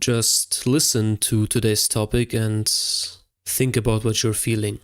Just listen to today's topic and think about what you're feeling.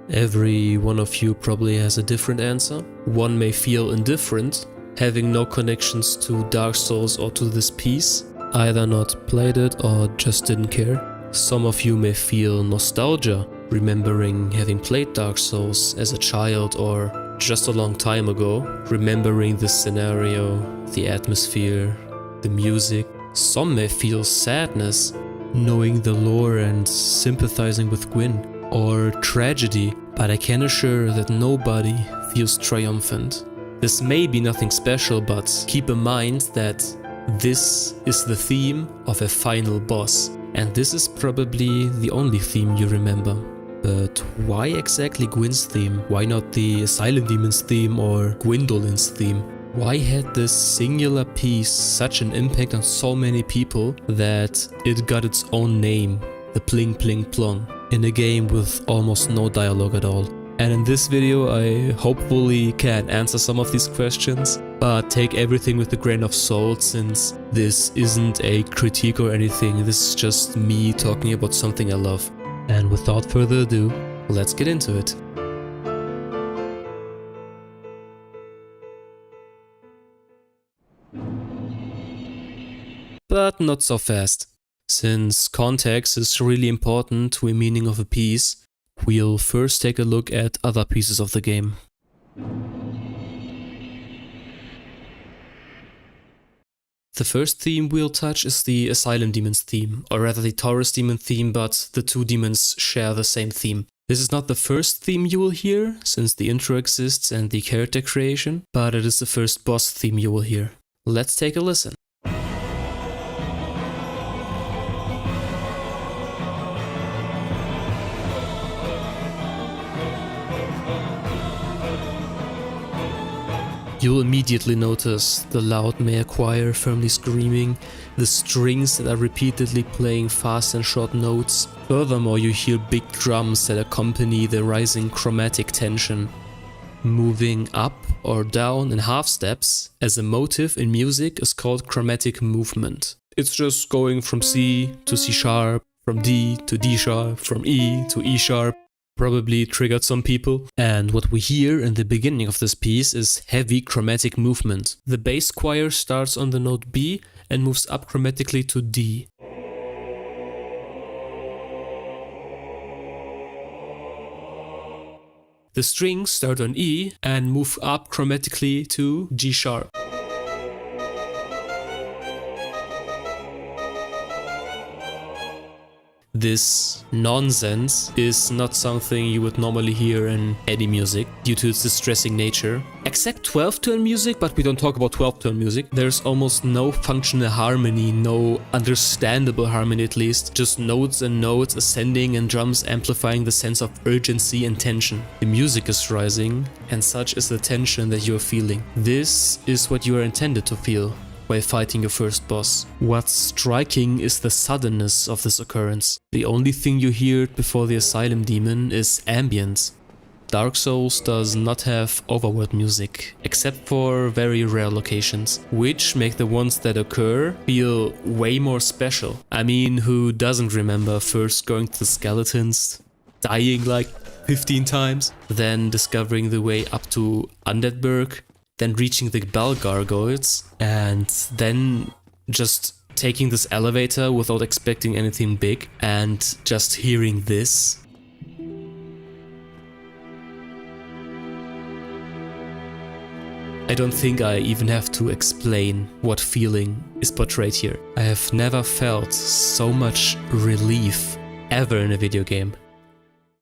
Every one of you probably has a different answer. One may feel indifferent, having no connections to Dark Souls or to this piece, either not played it or just didn't care. Some of you may feel nostalgia, remembering having played Dark Souls as a child or just a long time ago, remembering the scenario, the atmosphere, the music. Some may feel sadness, knowing the lore and sympathizing with Gwyn, or tragedy, but I can assure that nobody feels triumphant. This may be nothing special, but keep in mind that this is the theme of a final boss, and this is probably the only theme you remember. But why exactly Gwyn's theme? Why not the Asylum Demon's theme or Gwyndolin's theme? Why had this singular piece such an impact on so many people that it got its own name, the plin plon, in a game with almost no dialogue at all? And in this video I hopefully can answer some of these questions, but take everything with a grain of salt, since this isn't a critique or anything, this is just me talking about something I love. And without further ado, let's get into it. But not so fast. Since context is really important to a meaning of a piece, we'll first take a look at other pieces of the game. The first theme we'll touch is the Asylum Demon's theme, or rather the Taurus Demon theme, but the two demons share the same theme. This is not the first theme you will hear, since the intro exists and the character creation, but it is the first boss theme you will hear. Let's take a listen. You'll immediately notice the loud male choir firmly screaming, the strings that are repeatedly playing fast and short notes. Furthermore, you hear big drums that accompany the rising chromatic tension. Moving up or down in half steps as a motive in music is called chromatic movement. It's just going from C to C sharp, from D to D sharp, from E to E sharp. Probably triggered some people. And what we hear in the beginning of this piece is heavy chromatic movement. The bass choir starts on the note B and moves up chromatically to D. The strings start on E and move up chromatically to G sharp. This nonsense is not something you would normally hear in any music due to its distressing nature. Except 12-tone music, but we don't talk about 12-tone music. There's almost no functional harmony, no understandable harmony at least. Just notes and notes ascending and drums amplifying the sense of urgency and tension. The music is rising, and such is the tension that you are feeling. This is what you are intended to feel while fighting your first boss. What's striking is the suddenness of this occurrence. The only thing you heard before the Asylum Demon is ambient. Dark Souls does not have overworld music, except for very rare locations, which make the ones that occur feel way more special. I mean, who doesn't remember first going to the skeletons, dying like 15 times, then discovering the way up to Undeadburg, then reaching the bell gargoyles, and then just taking this elevator without expecting anything big, and just hearing this. I don't think I even have to explain what feeling is portrayed here. I have never felt so much relief ever in a video game.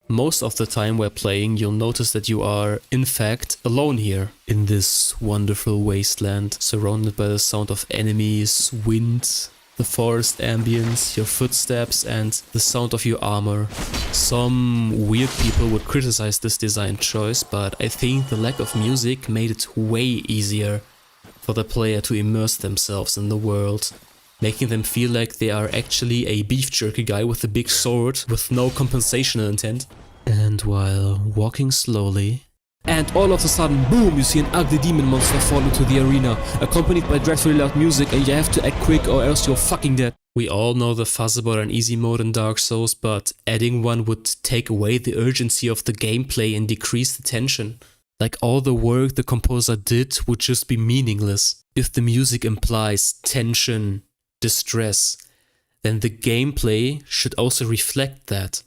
Most of the time while playing, you'll notice that you are, in fact, alone here in this wonderful wasteland, surrounded by the sound of enemies, wind, the forest ambience, your footsteps, and the sound of your armor. Some weird people would criticize this design choice, but I think the lack of music made it way easier for the player to immerse themselves in the world, making them feel like they are actually a beef jerky guy with a big sword with no compensational intent. And while walking slowly, And all of a sudden, boom, you see an ugly demon monster fall into the arena, accompanied by dreadfully loud music, and you have to act quick or else you're fucking dead. We all know the fuss about an easy mode in Dark Souls, but adding one would take away the urgency of the gameplay and decrease the tension. Like all the work the composer did would just be meaningless. If the music implies tension, distress, then the gameplay should also reflect that.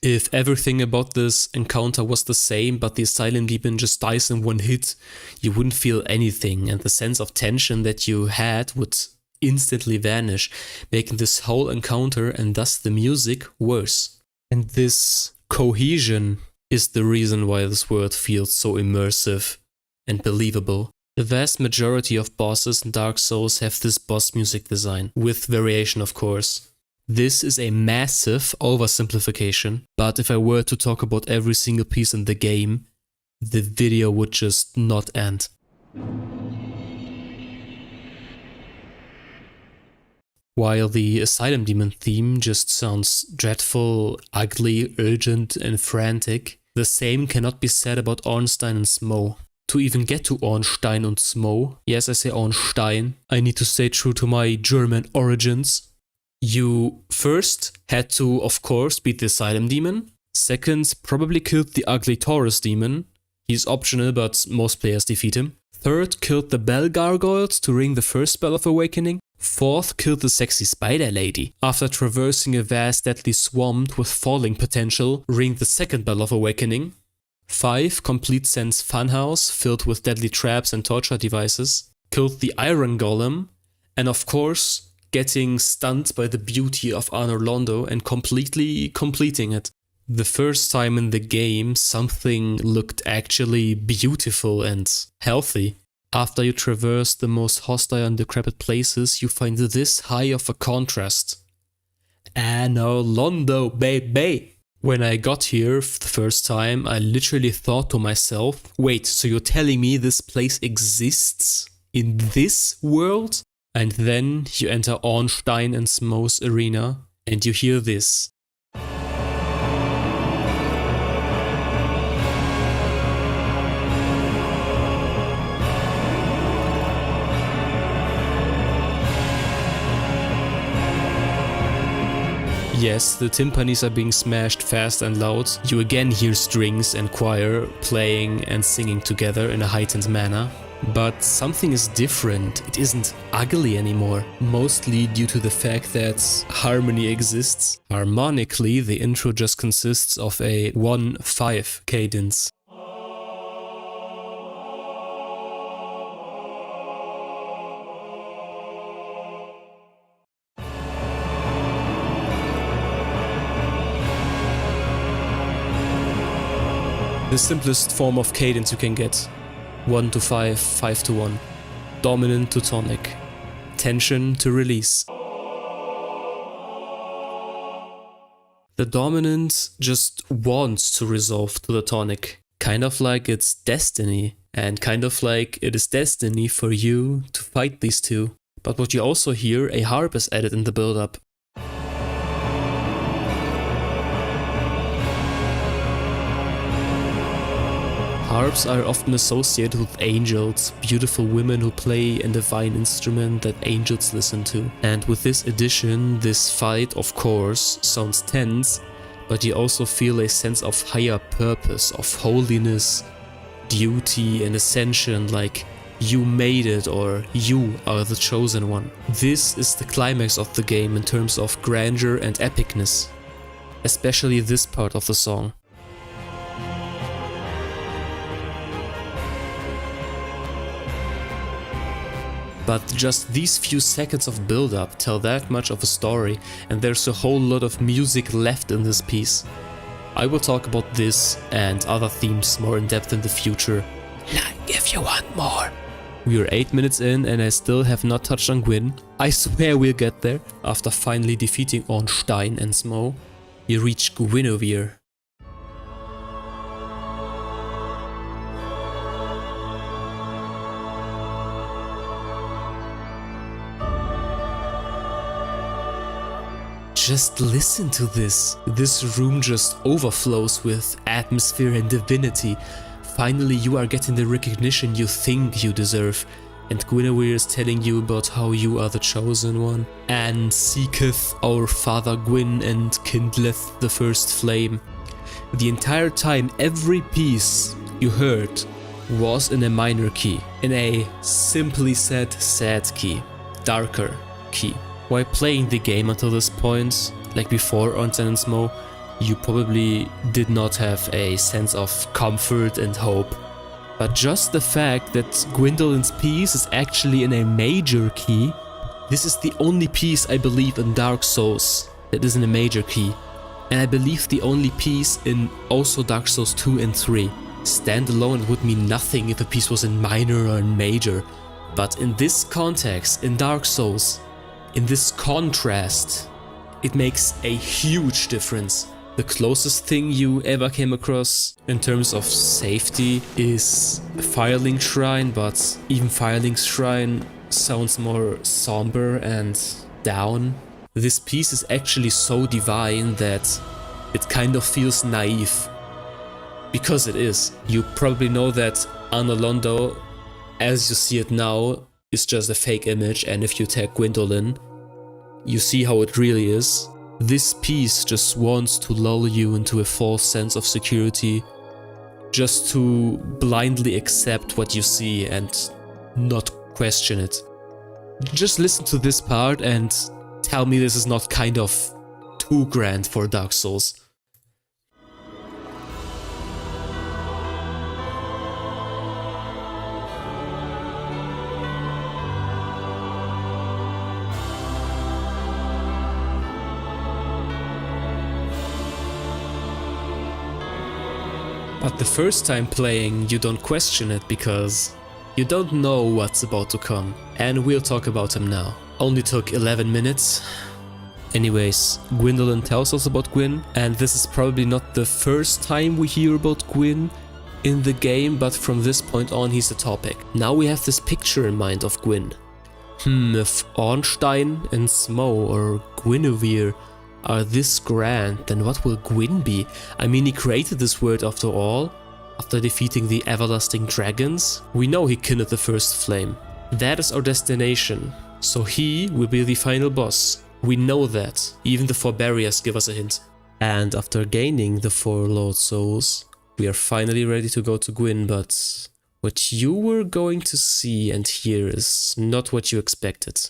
If everything about this encounter was the same, but the Asylum Demon just dies in one hit, you wouldn't feel anything, and the sense of tension that you had would instantly vanish, making this whole encounter and thus the music worse. And this cohesion is the reason why this world feels so immersive and believable. The vast majority of bosses in Dark Souls have this boss music design, with variation of course. This is a massive oversimplification, but if I were to talk about every single piece in the game, the video would just not end. While the Asylum Demon theme just sounds dreadful, ugly, urgent and frantic, the same cannot be said about Ornstein and Smough. To even get to Ornstein and Smough, yes I say Ornstein, I need to stay true to my German origins. You first had to, of course, beat the Asylum Demon. Second, probably killed the ugly Taurus Demon. He's optional, but most players defeat him. Third, killed the Bell Gargoyles to ring the first spell of awakening. Fourth, killed the sexy spider lady. After traversing a vast deadly swamp with falling potential, ring the second bell of awakening. 5, complete Sen's funhouse filled with deadly traps and torture devices. Killed the Iron Golem. And of course, getting stunned by the beauty of Anor Londo and completely completing it. The first time in the game, something looked actually beautiful and healthy. After you traverse the most hostile and decrepit places, you find this high of a contrast. Anor Londo, baby! When I got here the first time, I literally thought to myself, wait, so you're telling me this place exists in this world? And then you enter Ornstein and Smough's arena, and you hear this. Yes, the timpanis are being smashed fast and loud. You again hear strings and choir playing and singing together in a heightened manner. But something is different, it isn't ugly anymore, mostly due to the fact that harmony exists. Harmonically, the intro just consists of a 1-5 cadence. The simplest form of cadence you can get. 1 to 5, 5 to 1. Dominant to tonic. Tension to release. The dominant just wants to resolve to the tonic. Kind of like it's destiny. And kind of like it is destiny for you to fight these two. But what you also hear, a harp is added in the build-up. Harps are often associated with angels, beautiful women who play a divine instrument that angels listen to. And with this addition, this fight, of course, sounds tense, but you also feel a sense of higher purpose, of holiness, duty and ascension, like you made it or you are the chosen one. This is the climax of the game in terms of grandeur and epicness, especially this part of the song. But just these few seconds of build-up tell that much of a story, and there's a whole lot of music left in this piece. I will talk about this and other themes more in depth in the future, like if you want more. We are 8 minutes in and I still have not touched on Gwyn. I swear we'll get there. After finally defeating Ornstein and Smough, you reach Gwynevere. Just listen to this. This room just overflows with atmosphere and divinity. Finally you are getting the recognition you think you deserve, and Guinevere is telling you about how you are the chosen one, and seeketh our father Gwyn and kindleth the first flame. The entire time every piece you heard was in a minor key, in a simply said sad key, darker key. While playing the game until this point, like before on Sentence Mo, you probably did not have a sense of comfort and hope. But just the fact that Gwendolyn's piece is actually in a major key, this is the only piece I believe in Dark Souls that is in a major key. And I believe the only piece in also Dark Souls 2 and 3. Standalone it would mean nothing if a piece was in minor or in major. But in this context, in Dark Souls, in this contrast, it makes a huge difference. The closest thing you ever came across in terms of safety is Firelink Shrine, but even Firelink's Shrine sounds more somber and down. This piece is actually so divine that it kind of feels naive. Because it is. You probably know that Anor Londo, as you see it now, is just a fake image, and if you tag Gwendolyn, you see how it really is. This piece just wants to lull you into a false sense of security, just to blindly accept what you see and not question it. Just listen to this part and tell me this is not kind of too grand for Dark Souls. But the first time playing, you don't question it because you don't know what's about to come. And we'll talk about him now. Only took 11 minutes. Anyways, Gwendolyn tells us about Gwyn, and this is probably not the first time we hear about Gwyn in the game, but from this point on he's the topic. Now we have this picture in mind of Gwyn. If Ornstein and Smo or Guinevere are this grand, then what will Gwyn be? I mean, he created this world after all, after defeating the everlasting dragons. We know he kindled the first flame. That is our destination, so he will be the final boss. We know that, even the 4 barriers give us a hint. And after gaining the 4 Lord Souls, we are finally ready to go to Gwyn, but what you were going to see and hear is not what you expected.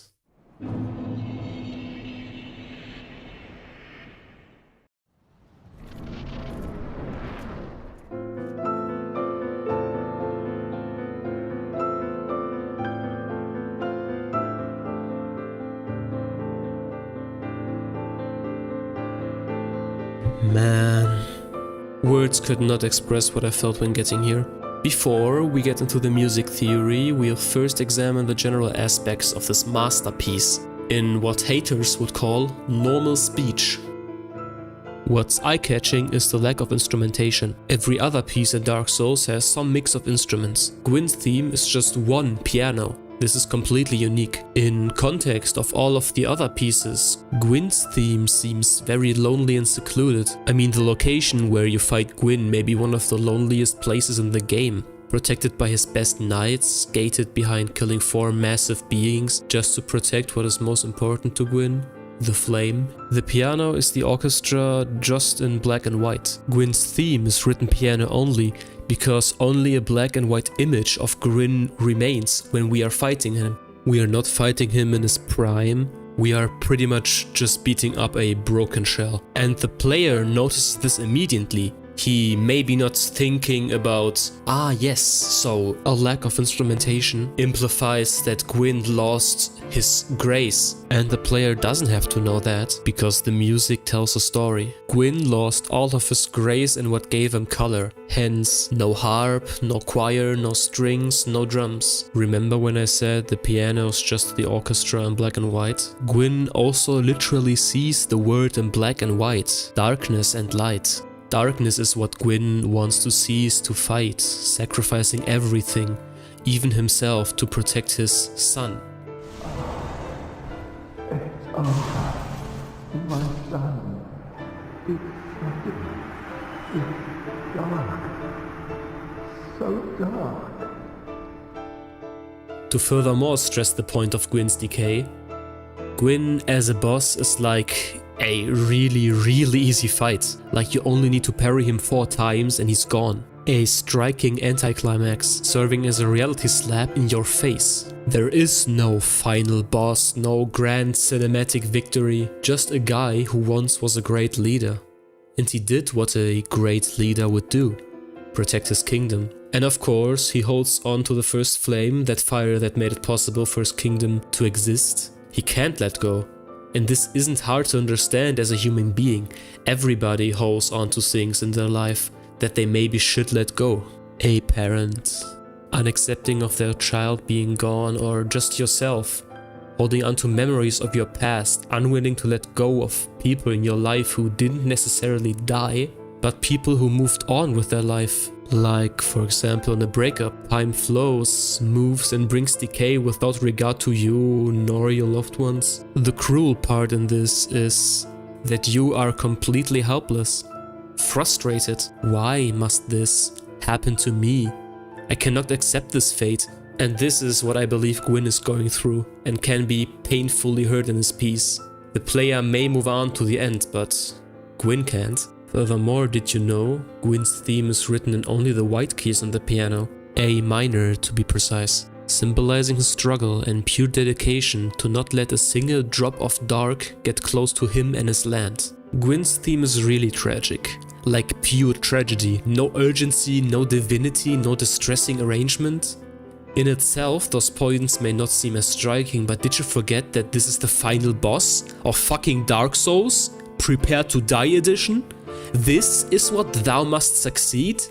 Man, words could not express what I felt when getting here. Before we get into the music theory, we'll first examine the general aspects of this masterpiece in what haters would call normal speech. What's eye-catching is the lack of instrumentation. Every other piece in Dark Souls has some mix of instruments. Gwyn's theme is just one piano. This is completely unique. In context of all of the other pieces, Gwyn's theme seems very lonely and secluded. I mean, the location where you fight Gwyn may be one of the loneliest places in the game. Protected by his best knights, gated behind killing 4 massive beings just to protect what is most important to Gwyn, the flame. The piano is the orchestra just in black and white. Gwyn's theme is written piano only, because only a black and white image of Gwyn remains when we are fighting him. We are not fighting him in his prime, we are pretty much just beating up a broken shell. And the player notices this immediately. He may be not thinking about, yes, so a lack of instrumentation implies that Gwyn lost his grace. And the player doesn't have to know that, because the music tells a story. Gwyn lost all of his grace and what gave him color. Hence, no harp, no choir, no strings, no drums. Remember when I said the piano is just the orchestra in black and white? Gwyn also literally sees the world in black and white, darkness and light. Darkness is what Gwyn wants to seize to fight, sacrificing everything, even himself, to protect his son. It's over, my son. It's dark. so dark. To furthermore stress the point of Gwyn's decay, Gwyn as a boss is like a really easy fight. Like you only need to parry him 4 times and he's gone. A striking anticlimax, serving as a reality slap in your face. There is no final boss, no grand cinematic victory, just a guy who once was a great leader. And he did what a great leader would do: protect his kingdom. And of course, he holds on to the first flame, that fire that made it possible for his kingdom to exist. He can't let go. And this isn't hard to understand as a human being. Everybody holds on to things in their life that they maybe should let go. A parent, unaccepting of their child being gone, or just yourself, holding on to memories of your past, unwilling to let go of people in your life who didn't necessarily die, but people who moved on with their life. Like, for example, in a breakup, time flows, moves and brings decay without regard to you nor your loved ones. The cruel part in this is that you are completely helpless. Frustrated. Why must this happen to me? I cannot accept this fate. And this is what I believe Gwyn is going through, and can be painfully hurt in his piece. The player may move on to the end, but Gwyn can't. Furthermore, did you know, Gwyn's theme is written in only the white keys on the piano, A minor to be precise, symbolizing his struggle and pure dedication to not let a single drop of dark get close to him and his land. Gwyn's theme is really tragic. Like pure tragedy, no urgency, no divinity, no distressing arrangement. In itself, those points may not seem as striking, but did you forget that this is the final boss of fucking Dark Souls? Prepare to Die edition? This is what thou must succeed?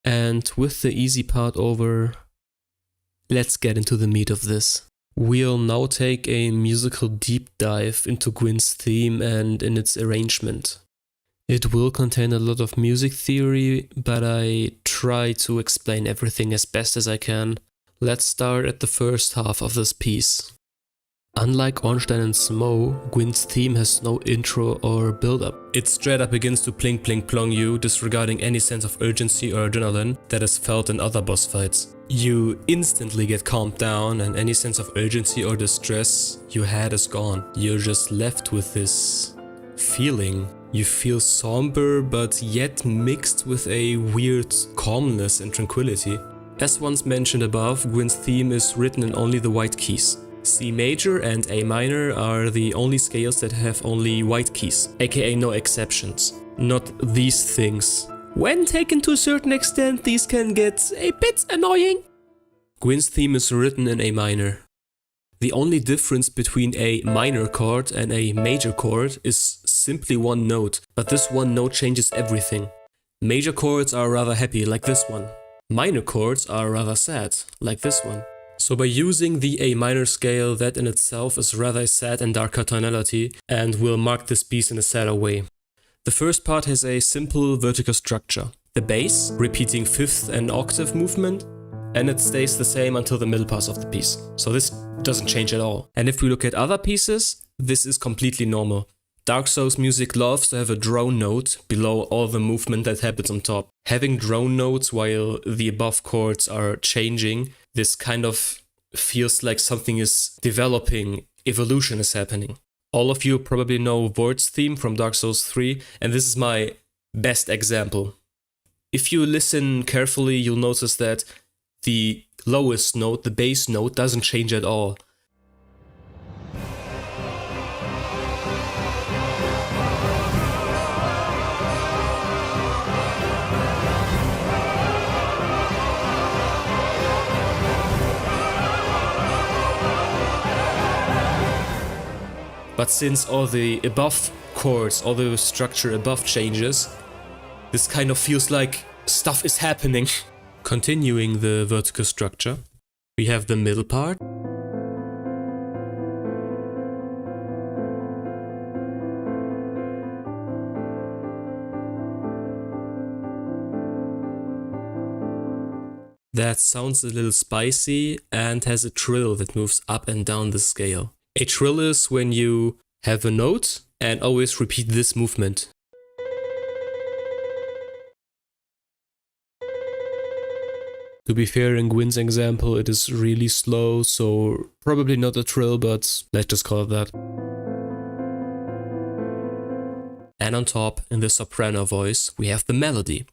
And with the easy part over, let's get into the meat of this. We'll now take a musical deep dive into Gwyn's theme and in its arrangement. It will contain a lot of music theory, but I try to explain everything as best as I can. Let's start at the first half of this piece. Unlike Ornstein and Smo, Gwyn's theme has no intro or build-up. It straight up begins to pling pling plong you, disregarding any sense of urgency or adrenaline that is felt in other boss fights. You instantly get calmed down, and any sense of urgency or distress you had is gone. You're just left with this feeling. You feel somber, but yet mixed with a weird calmness and tranquility. As once mentioned above, Gwyn's theme is written in only the white keys. C major and A minor are the only scales that have only white keys, aka no exceptions. Not these things. When taken to a certain extent, these can get a bit annoying. Gwyn's theme is written in A minor. The only difference between a minor chord and a major chord is simply one note, but this one note changes everything. Major chords are rather happy, like this one. Minor chords are rather sad, like this one. So by using the A minor scale, that in itself is rather a sad and darker tonality, and will mark this piece in a sadder way. The first part has a simple vertical structure. The bass, repeating fifth and octave movement, and it stays the same until the middle part of the piece. So this doesn't change at all. And if we look at other pieces, this is completely normal. Dark Souls music loves to have a drone note below all the movement that happens on top. Having drone notes while the above chords are changing, this kind of feels like something is developing, evolution is happening. All of you probably know Vord's theme from Dark Souls 3, and this is my best example. If you listen carefully, you'll notice that the lowest note, the bass note, doesn't change at all. But since all the above chords, all the structure above changes, this kind of feels like stuff is happening. Continuing the vertical structure, we have the middle part. that sounds a little spicy and has a trill that moves up and down the scale. A trill is when you have a note and always repeat this movement. To be fair, in Gwyn's example, it is really slow, so probably not a trill, but let's just call it that. And on top, in the soprano voice, we have the melody.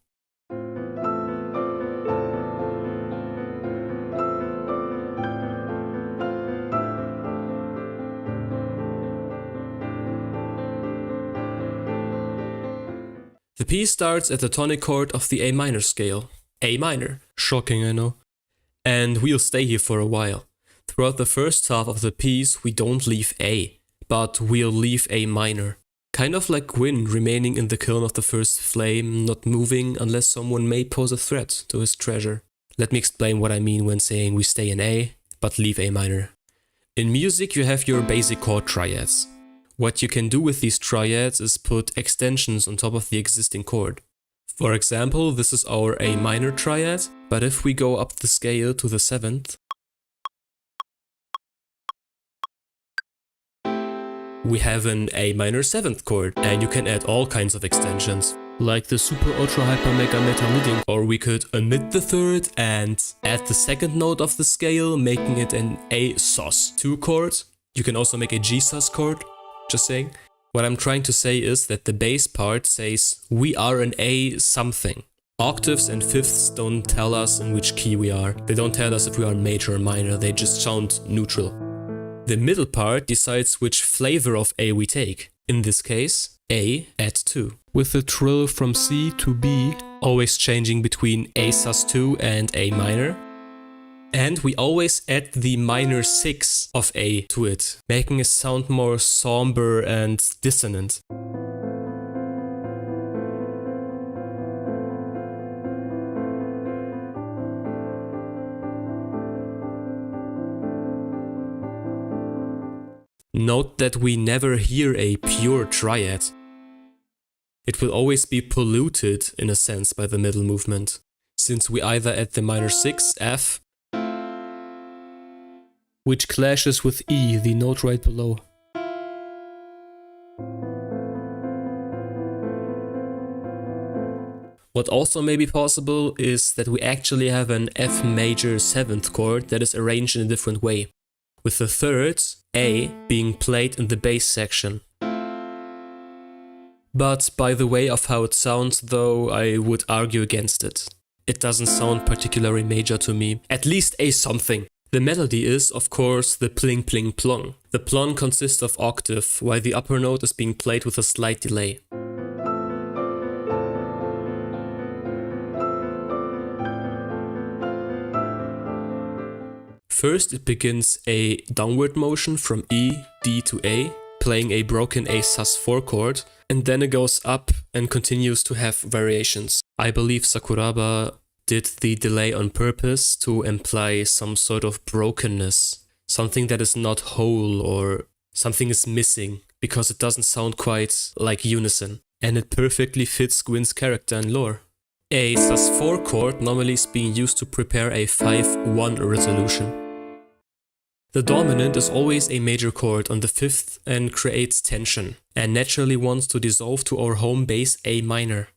The piece starts at the tonic chord of the A minor scale. A minor. Shocking, I know. And we'll stay here for a while. Throughout the first half of the piece, we don't leave A, but we'll leave A minor. Kind of like Gwyn remaining in the kiln of the first flame, not moving unless someone may pose a threat to his treasure. Let me explain what I mean when saying we stay in A, but leave A minor. In music, you have your basic chord triads. What you can do with these triads is put extensions on top of the existing chord. For example, this is our A minor triad, but if we go up the scale to the 7th, we have an A minor 7th chord, and you can add all kinds of extensions, like the super ultra hyper mega meta leading, or we could omit the 3rd and add the 2nd note of the scale, making it an A sus2 chord. You can also make a G sus chord, just saying. What I'm trying to say is that the bass part says we are an A something. Octaves and fifths don't tell us in which key we are. They don't tell us if we are major or minor, they just sound neutral. The middle part decides which flavor of A we take. In this case, A add 2. With the trill from C to B, always changing between A sus2 and A minor. And we always add the minor 6 of A to it, making it sound more somber and dissonant. Note that we never hear a pure triad. It will always be polluted, in a sense, by the middle movement, since we either add the minor 6, F, which clashes with E, the note right below. What also may be possible is that we actually have an F major 7th chord that is arranged in a different way, with the 3rd, A, being played in the bass section. But by the way of how it sounds though, I would argue against it. It doesn't sound particularly major to me, at least A something. The melody is, of course, the plin plon. The plon consists of octave, while the upper note is being played with a slight delay. First it begins a downward motion from E, D to A, playing a broken A sus4 chord, and then it goes up and continues to have variations. I believe Sakuraba did the delay on purpose to imply some sort of brokenness, something that is not whole or something is missing, because it doesn't sound quite like unison. And it perfectly fits Gwyn's character and lore. A sus4 chord normally is being used to prepare a 5-1 resolution. The dominant is always a major chord on the 5th and creates tension, and naturally wants to dissolve to our home base A minor.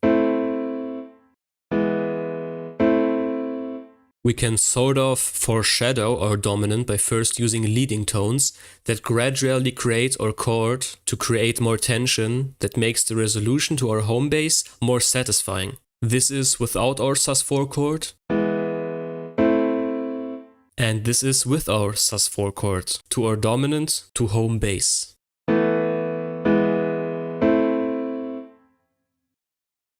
We can sort of foreshadow our dominant by first using leading tones that gradually create our chord to create more tension that makes the resolution to our home base more satisfying. This is without our sus4 chord, and this is with our sus4 chord to our dominant to home base.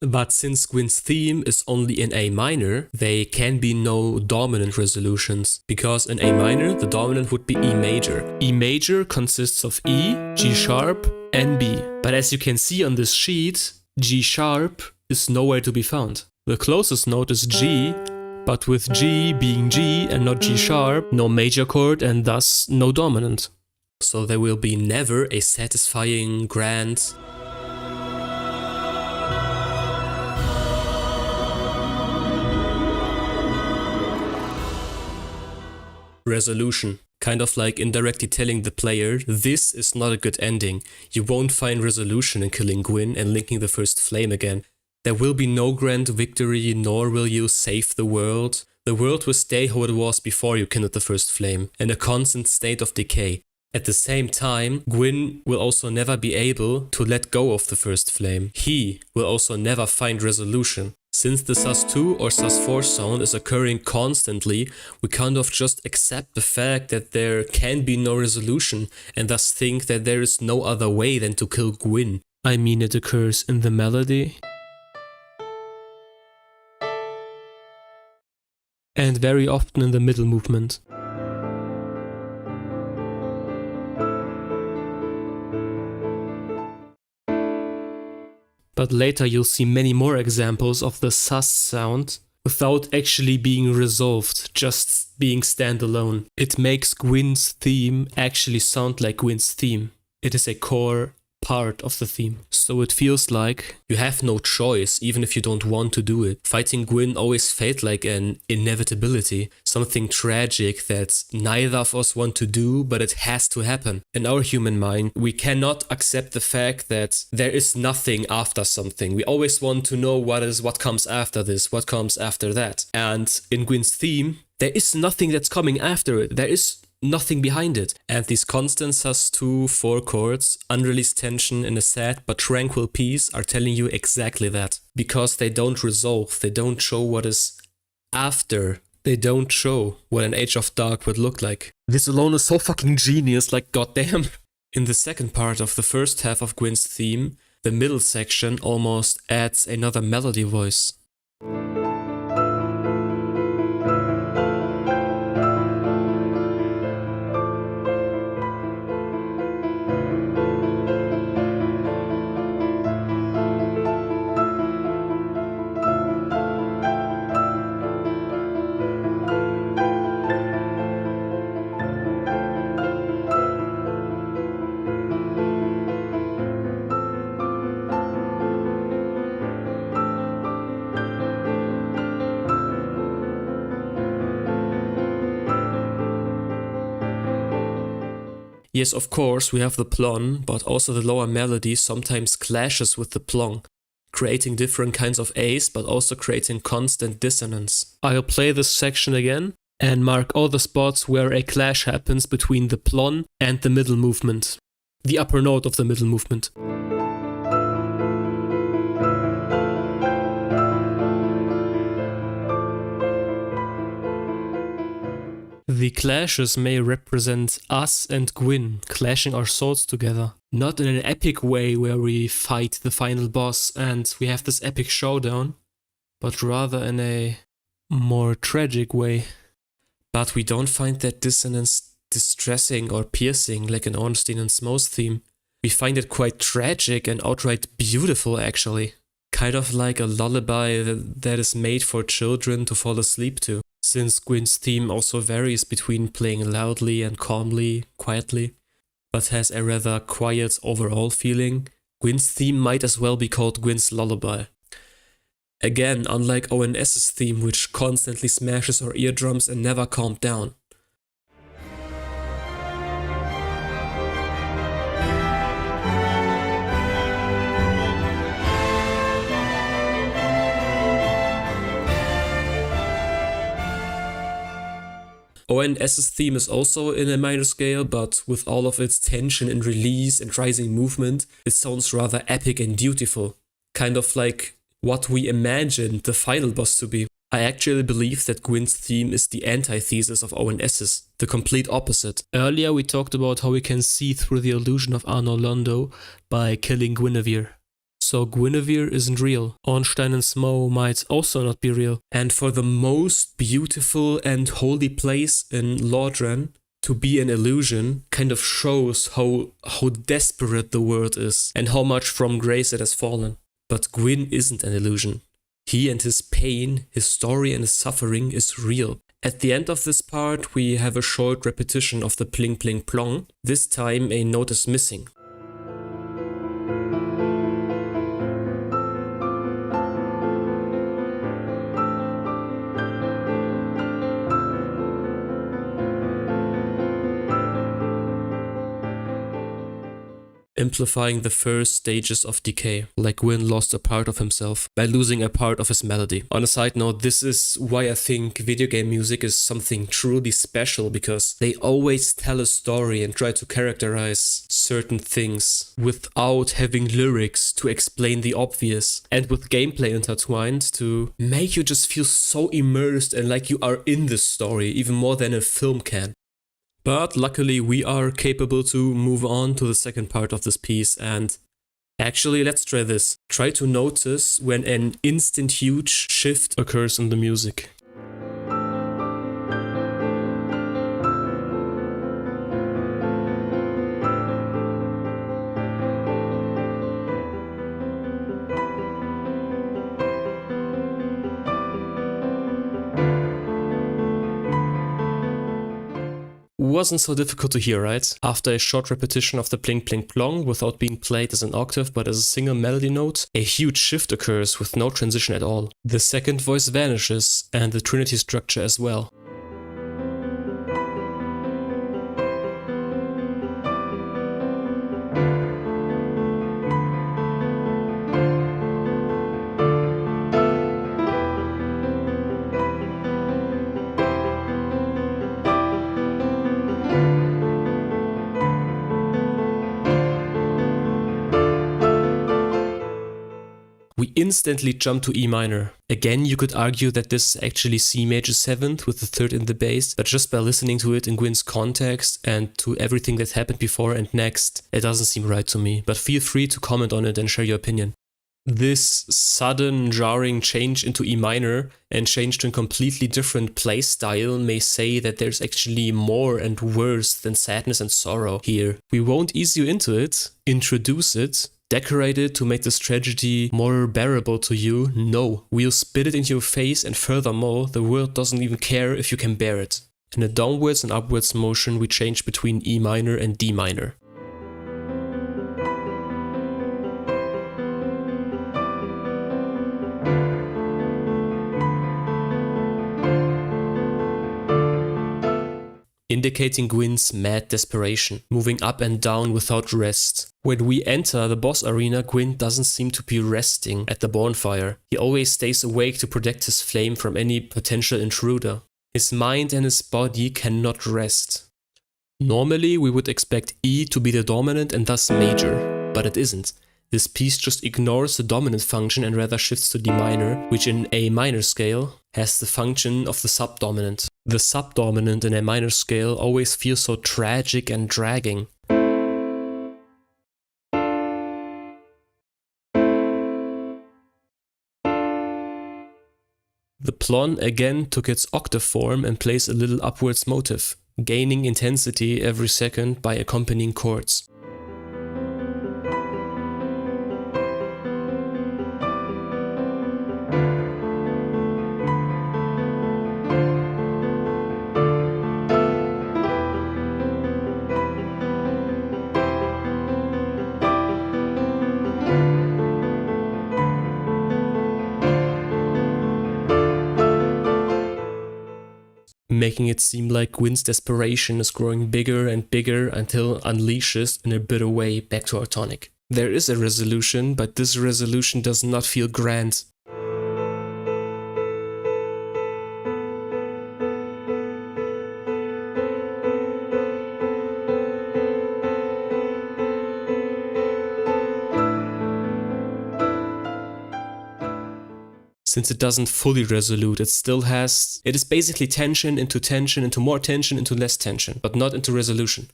But since Gwyn's theme is only in A minor, there can be no dominant resolutions, because in A minor the dominant would be E major. E major consists of E, G sharp and B. But as you can see on this sheet, G sharp is nowhere to be found. The closest note is G, but with G being G and not G sharp, no major chord and thus no dominant. So there will be never a satisfying, grand, resolution. Kind of like indirectly telling the player, this is not a good ending. You won't find resolution in killing Gwyn and linking the first flame again. There will be no grand victory, nor will you save the world. The world will stay how it was before you kindled the first flame, in a constant state of decay. At the same time, Gwyn will also never be able to let go of the first flame. He will also never find resolution. Since the sus2 or sus4 sound is occurring constantly, we kind of just accept the fact that there can be no resolution and thus think that there is no other way than to kill Gwyn. I mean, it occurs in the melody and very often in the middle movement. But later you'll see many more examples of the sus sound without actually being resolved, just being standalone. It makes Gwyn's theme actually sound like Gwyn's theme. It is a core part of the theme. So it feels like you have no choice, even if you don't want to do it. Fighting Gwyn always felt like an inevitability, something tragic that neither of us want to do, but it has to happen. In our human mind, we cannot accept the fact that there is nothing after something. We always want to know what comes after this, what comes after that. And in Gwyn's theme, there is nothing that's coming after it. There is nothing behind it. And these constant sus2 4 chords, unreleased tension in a sad but tranquil piece are telling you exactly that. Because they don't resolve, they don't show what is after. They don't show what an Age of Dark would look like. This alone is so fucking genius, like goddamn. In the second part of the first half of Gwyn's theme, the middle section almost adds another melody voice. Yes, of course, we have the plon, but also the lower melody sometimes clashes with the plon, creating different kinds of A's, but also creating constant dissonance. I'll play this section again and mark all the spots where a clash happens between the plon and the middle movement, the upper note of the middle movement. The clashes may represent us and Gwyn clashing our swords together. Not in an epic way where we fight the final boss and we have this epic showdown, but rather in a more tragic way. But we don't find that dissonance distressing or piercing like in Ornstein and Smo's theme. We find it quite tragic and outright beautiful actually. Kind of like a lullaby that is made for children to fall asleep to. Since Gwyn's theme also varies between playing loudly and calmly, quietly, but has a rather quiet overall feeling, Gwyn's theme might as well be called Gwyn's lullaby. Again, unlike ONS's theme, which constantly smashes our eardrums and never calmed down. ONS's theme is also in a minor scale, but with all of its tension and release and rising movement, it sounds rather epic and beautiful. Kind of like what we imagined the final boss to be. I actually believe that Gwyn's theme is the antithesis of ONS's, the complete opposite. Earlier we talked about how we can see through the illusion of Anor Londo by killing Guinevere. So Guinevere isn't real. Ornstein and Smo might also not be real. And for the most beautiful and holy place in Lordran to be an illusion kind of shows how desperate the world is and how much from grace it has fallen. But Gwyn isn't an illusion. He and his pain, his story and his suffering is real. At the end of this part we have a short repetition of the pling pling plong. This time a note is missing. amplifying the first stages of decay, like Gwyn lost a part of himself by losing a part of his melody. On a side note, this is why I think video game music is something truly special, because they always tell a story and try to characterize certain things without having lyrics to explain the obvious, and with gameplay intertwined to make you just feel so immersed and like you are in the story even more than a film can. But luckily we are capable to move on to the second part of this piece, and actually let's try this. Try to notice when an instant huge shift occurs in the music. Wasn't so difficult to hear, right? After a short repetition of the plin plon without being played as an octave but as a single melody note, a huge shift occurs with no transition at all. The second voice vanishes, and the trinity structure as well. We instantly jump to E minor. Again, you could argue that this is actually C major 7th with the 3rd in the bass, but just by listening to it in Gwyn's context and to everything that happened before and next, it doesn't seem right to me, but feel free to comment on it and share your opinion. This sudden jarring change into E minor and change to a completely different play style may say that there's actually more and worse than sadness and sorrow here. We won't ease you into it, introduce it, decorate it to make this tragedy more bearable to you. No, we'll spit it into your face, and furthermore, the world doesn't even care if you can bear it. In a downwards and upwards motion, we change between E minor and D minor. Indicating Gwyn's mad desperation, moving up and down without rest. When we enter the boss arena, Gwyn doesn't seem to be resting at the bonfire. He always stays awake to protect his flame from any potential intruder. His mind and his body cannot rest. Normally we would expect E to be the dominant and thus major, but it isn't. This piece just ignores the dominant function and rather shifts to D minor, which in A minor scale has the function of the subdominant. The subdominant in A minor scale always feels so tragic and dragging. The plon again took its octave form and plays a little upwards motive, gaining intensity every second by accompanying chords. Making it seem like Gwyn's desperation is growing bigger and bigger until unleashes in a bitter way back to our tonic. There is a resolution, but this resolution does not feel grand. Since it doesn't fully resolute, it is basically tension into more tension into less tension, but not into resolution.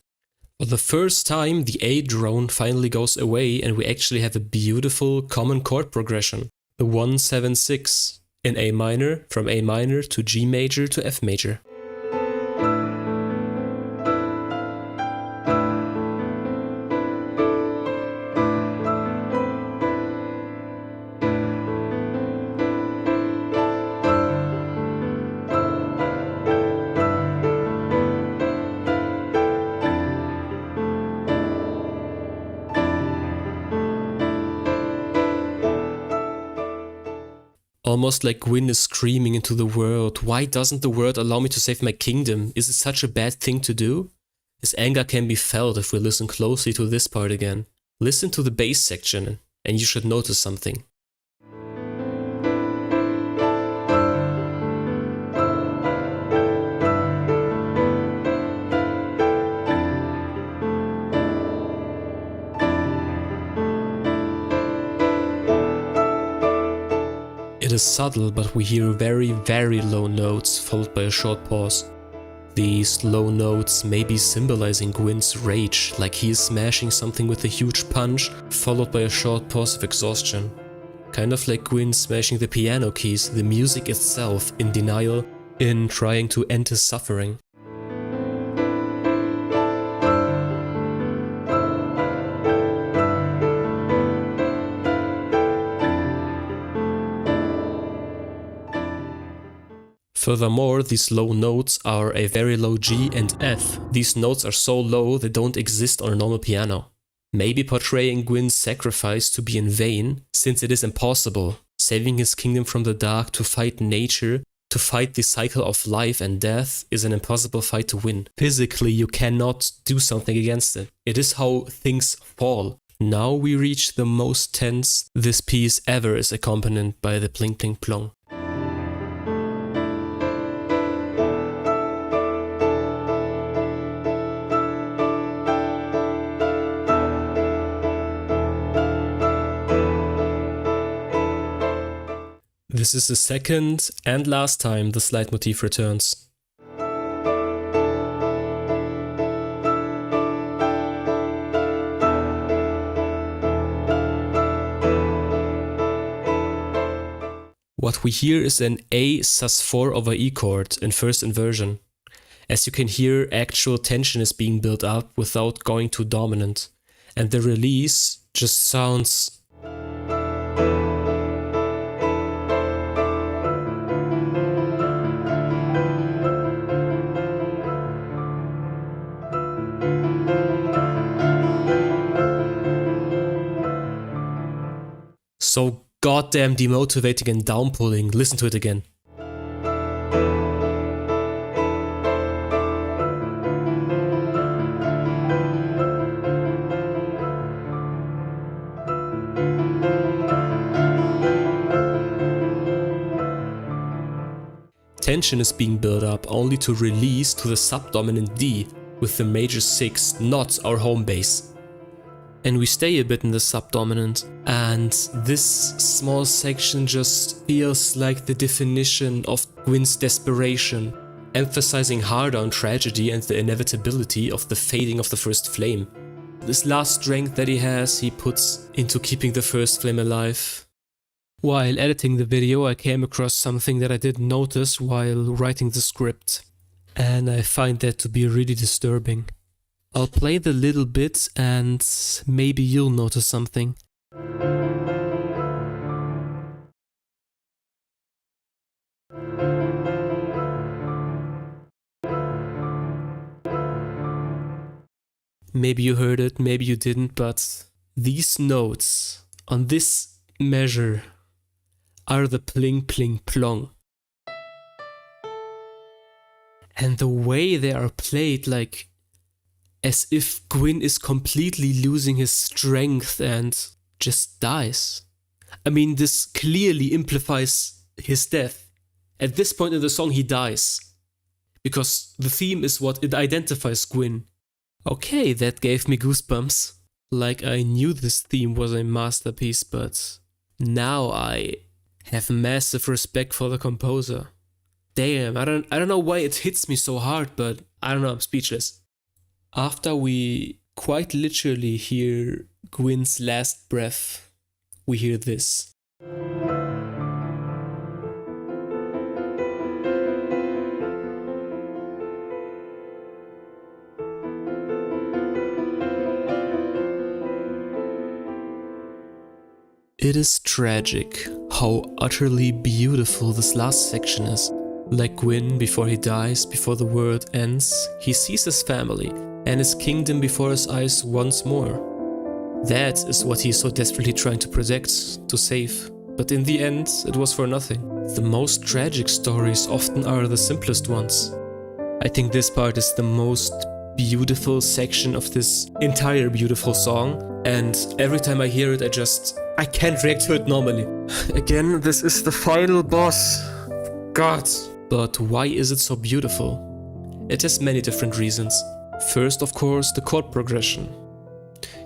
For the first time, the A drone finally goes away and we actually have a beautiful common chord progression. The 1-7-6 in A minor, from A minor to G major to F major. Almost like Gwyn is screaming into the world, why doesn't the world allow me to save my kingdom? Is it such a bad thing to do? His anger can be felt if we listen closely to this part again. Listen to the bass section and you should notice something. It is subtle, but we hear very, very low notes followed by a short pause. These low notes may be symbolizing Gwyn's rage, like he is smashing something with a huge punch, followed by a short pause of exhaustion. Kind of like Gwyn smashing the piano keys, the music itself in denial, in trying to end his suffering. Furthermore, these low notes are a very low G and F. These notes are so low they don't exist on a normal piano. Maybe portraying Gwyn's sacrifice to be in vain, since it is impossible, saving his kingdom from the dark to fight nature, to fight the cycle of life and death is an impossible fight to win. Physically, you cannot do something against it. It is how things fall. Now we reach the most tense this piece ever is accompanied by the plin plon. This is the second and last time the slide motif returns. What we hear is an A sus4 over E chord in first inversion. As you can hear, actual tension is being built up without going too dominant, and the release just sounds so goddamn demotivating and downpulling. Listen to it again. Tension is being built up only to release to the subdominant D with the major 6, not our home base. And we stay a bit in the subdominant, and this small section just feels like the definition of Gwyn's desperation, emphasizing harder on tragedy and the inevitability of the fading of the first flame. This last strength that he has, he puts into keeping the first flame alive. While editing the video, I came across something that I didn't notice while writing the script, and I find that to be really disturbing. I'll play the little bit and maybe you'll notice something. Maybe you heard it, maybe you didn't, but these notes on this measure are the plin plon. And the way they are played, like as if Gwyn is completely losing his strength and just dies. I mean, this clearly implies his death. At this point in the song he dies, because the theme is what it identifies Gwyn. Okay, that gave me goosebumps. Like I knew this theme was a masterpiece, but now I have massive respect for the composer. Damn, I don't know why it hits me so hard, but I don't know, I'm speechless. After we quite literally hear Gwyn's last breath, we hear this. It is tragic how utterly beautiful this last section is. Like Gwyn, before he dies, before the world ends, he sees his family and his kingdom before his eyes once more. That is what he is so desperately trying to protect, to save. But in the end, it was for nothing. The most tragic stories often are the simplest ones. I think this part is the most beautiful section of this entire beautiful song, And every time I hear it, I can't react to it normally. Again, this is the final boss. God. But why is it so beautiful? It has many different reasons. First, of course, the chord progression.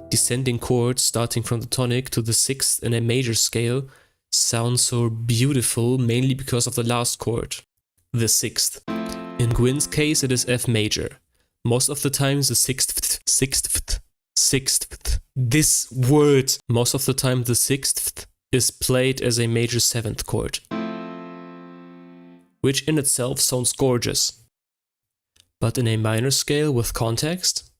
Descending chords starting from the tonic to the sixth in a major scale sound so beautiful mainly because of the last chord, the sixth. In Gwyn's case, it is F major. Most of the time, the sixth. This word. Most of the time, the sixth is played as a major seventh chord, which in itself sounds gorgeous. But in a minor scale with context,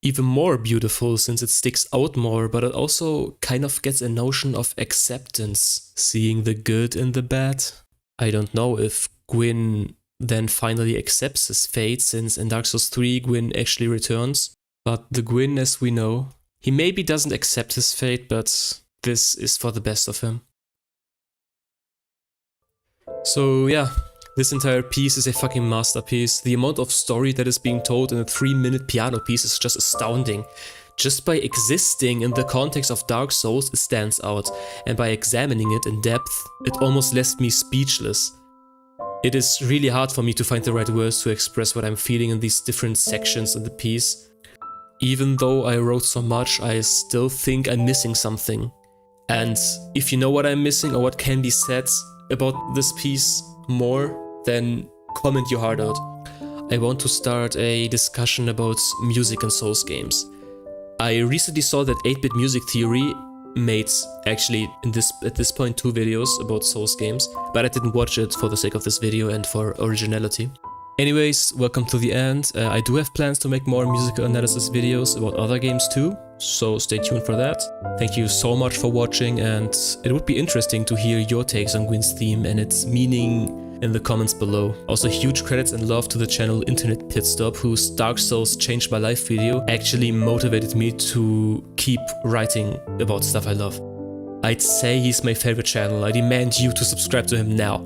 even more beautiful since it sticks out more, but it also kind of gets a notion of acceptance, seeing the good in the bad. I don't know if Gwyn then finally accepts his fate, since in Dark Souls 3 Gwyn actually returns. But the Gwyn as we know, he maybe doesn't accept his fate, but this is for the best of him. So yeah, this entire piece is a fucking masterpiece. The amount of story that is being told in a 3-minute piano piece is just astounding. Just by existing in the context of Dark Souls, it stands out, and by examining it in depth, it almost left me speechless. It is really hard for me to find the right words to express what I'm feeling in these different sections in the piece. Even though I wrote so much, I still think I'm missing something. And if you know what I'm missing or what can be said about this piece more, then comment your heart out. I want to start a discussion about music in Souls games. I recently saw that 8-Bit Music Theory made, actually at this point, 2 videos about Souls games, but I didn't watch it for the sake of this video and for originality. Anyways, welcome to the end. I do have plans to make more musical analysis videos about other games too, so stay tuned for that. Thank you so much for watching, and it would be interesting to hear your takes on Gwyn's theme and its meaning in the comments below. Also, huge credits and love to the channel Internet Pit Stop, whose Dark Souls Changed My Life video actually motivated me to keep writing about stuff I love. I'd say he's my favorite channel. I demand you to subscribe to him now.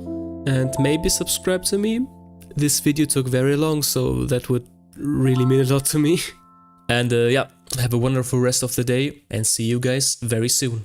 And maybe subscribe to me? This video took very long, so that would really mean a lot to me. And yeah, have a wonderful rest of the day and see you guys very soon.